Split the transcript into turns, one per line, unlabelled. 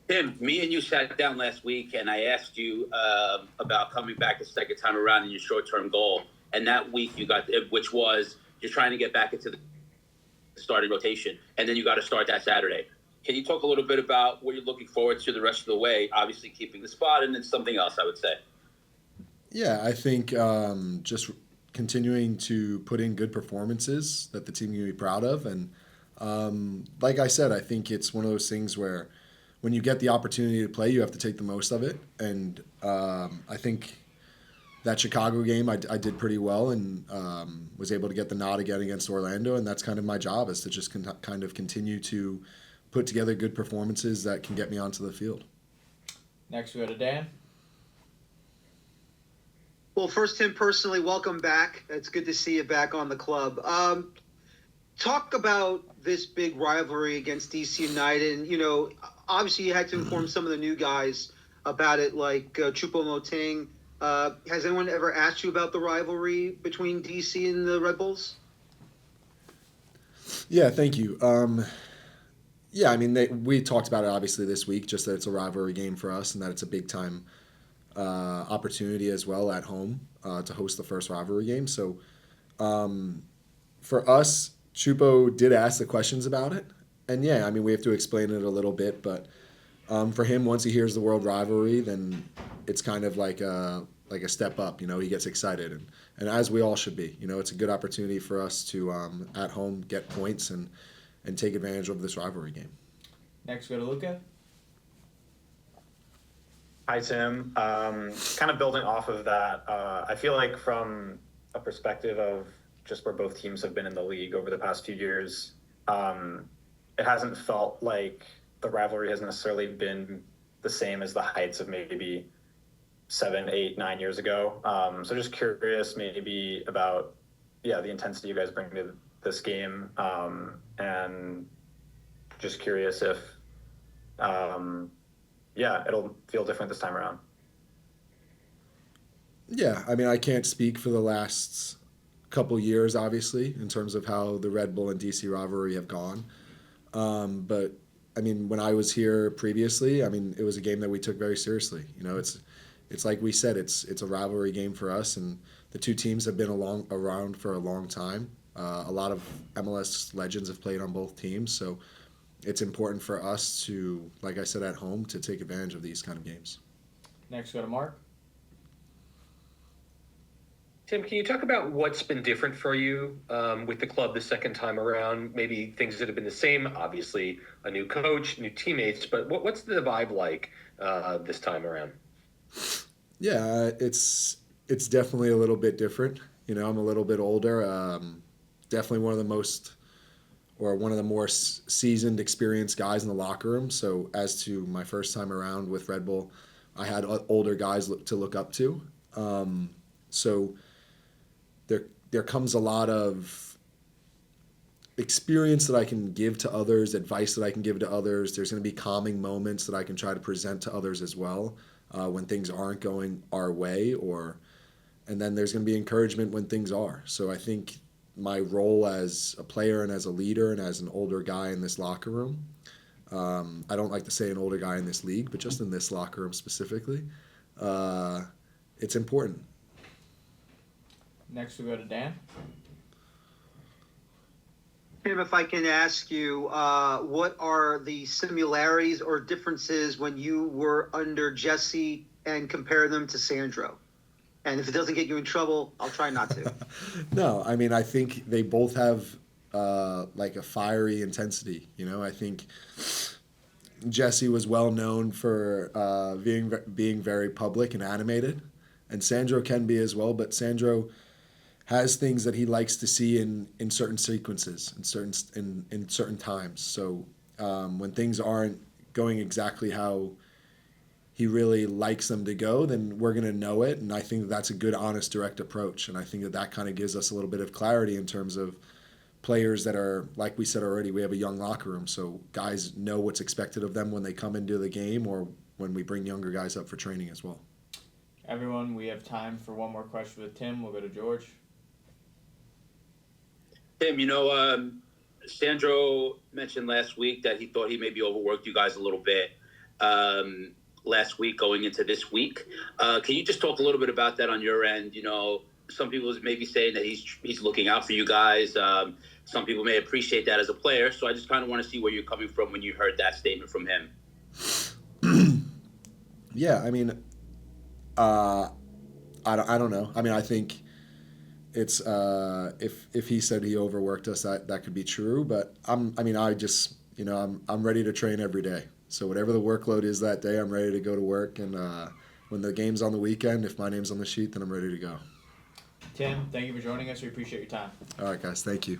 Tim, me and you sat down last week, and I asked you about coming back a second time around in your short-term goal. And that week you got, which was you're trying to get back into the starting rotation, and then you got to start that Saturday. Can you talk a little bit about what you're looking forward to the rest of the way? Obviously, keeping the spot, and then something else, I would say.
Yeah, I think just continuing to put in good performances that the team can be proud of. And like I said, I think it's one of those things where when you get the opportunity to play, you have to take the most of it. And I think that Chicago game, I did pretty well and was able to get the nod again against Orlando. And that's kind of my job, is to just kind of continue to put together good performances that can get me onto the field.
Next, we go to Dan.
Well, first, Tim, personally, welcome back. It's good to see you back on the club. Talk about this big rivalry against DC United. And, obviously you had to inform some of the new guys about it, like Choupo-Moting. Has anyone ever asked you about the rivalry between DC and the Red Bulls?
Yeah, thank you. Yeah, I mean, we talked about it obviously this week, just that it's a rivalry game for us and that it's a big time opportunity as well at home to host the first rivalry game. So for us, Chupo did ask the questions about it. And yeah, I mean, we have to explain it a little bit, but for him, once he hears the world rivalry, then it's kind of like a step up. He gets excited, and as we all should be. It's a good opportunity for us to at home get points and take advantage of this rivalry game.
Next, go to Luca.
Hi, Tim. Kind of building off of that, I feel like from a perspective of just where both teams have been in the league over the past few years, it hasn't felt like the rivalry has necessarily been the same as the heights of maybe 7, 8, 9 years ago. So just curious maybe about, the intensity you guys bring to this game, and just curious if, it'll feel different this time around.
Yeah, I mean, I can't speak for the last couple years, obviously, in terms of how the Red Bull and DC rivalry have gone. But I mean, when I was here previously, I mean, it was a game that we took very seriously. It's like we said, it's a rivalry game for us, and the two teams have been around for a long time. A lot of MLS legends have played on both teams, so it's important for us to, like I said, at home, to take advantage of these kind of games.
Next, go to Mark.
Tim, can you talk about what's been different for you with the club the second time around? Maybe things that have been the same, obviously a new coach, new teammates, but what's the vibe like this time around?
Yeah, it's definitely a little bit different. I'm a little bit older. Definitely one of the more seasoned, experienced guys in the locker room. So as to my first time around with Red Bull, I had older guys to look up to. So there comes a lot of experience that I can give to others, advice that I can give to others. There's going to be calming moments that I can try to present to others as well when things aren't going our way, and then there's going to be encouragement when things are. So I think my role as a player and as a leader and as an older guy in this locker room, I don't like to say an older guy in this league, but just in this locker room specifically, it's important.
Next, we go to Dan.
Tim, if I can ask you, what are the similarities or differences when you were under Jesse and compare them to Sandro? And if it doesn't get you in trouble, I'll try not to.
No, I mean, I think they both have like a fiery intensity. I think Jesse was well known for being very public and animated, and Sandro can be as well. But Sandro has things that he likes to see in certain sequences, in certain times. So when things aren't going exactly how he really likes them to go, then we're going to know it. And I think that's a good, honest, direct approach. And I think that kind of gives us a little bit of clarity in terms of players that are, like we said already, we have a young locker room. So guys know what's expected of them when they come into the game or when we bring younger guys up for training as well.
Everyone, we have time for one more question with Tim. We'll go to George.
Tim, Sandro mentioned last week that he thought he maybe overworked you guys a little bit. last week going into this week. Can you just talk a little bit about that on your end? Some people may be saying that he's looking out for you guys. Some people may appreciate that as a player. So I just kind of want to see where you're coming from when you heard that statement from him.
Yeah, I mean, I don't know. I mean, I think it's if he said he overworked us, that could be true. But I'm ready to train every day. So whatever the workload is that day, I'm ready to go to work. And when the game's on the weekend, if my name's on the sheet, then I'm ready to go.
Tim, thank you for joining us. We appreciate your time.
All right, guys. Thank you.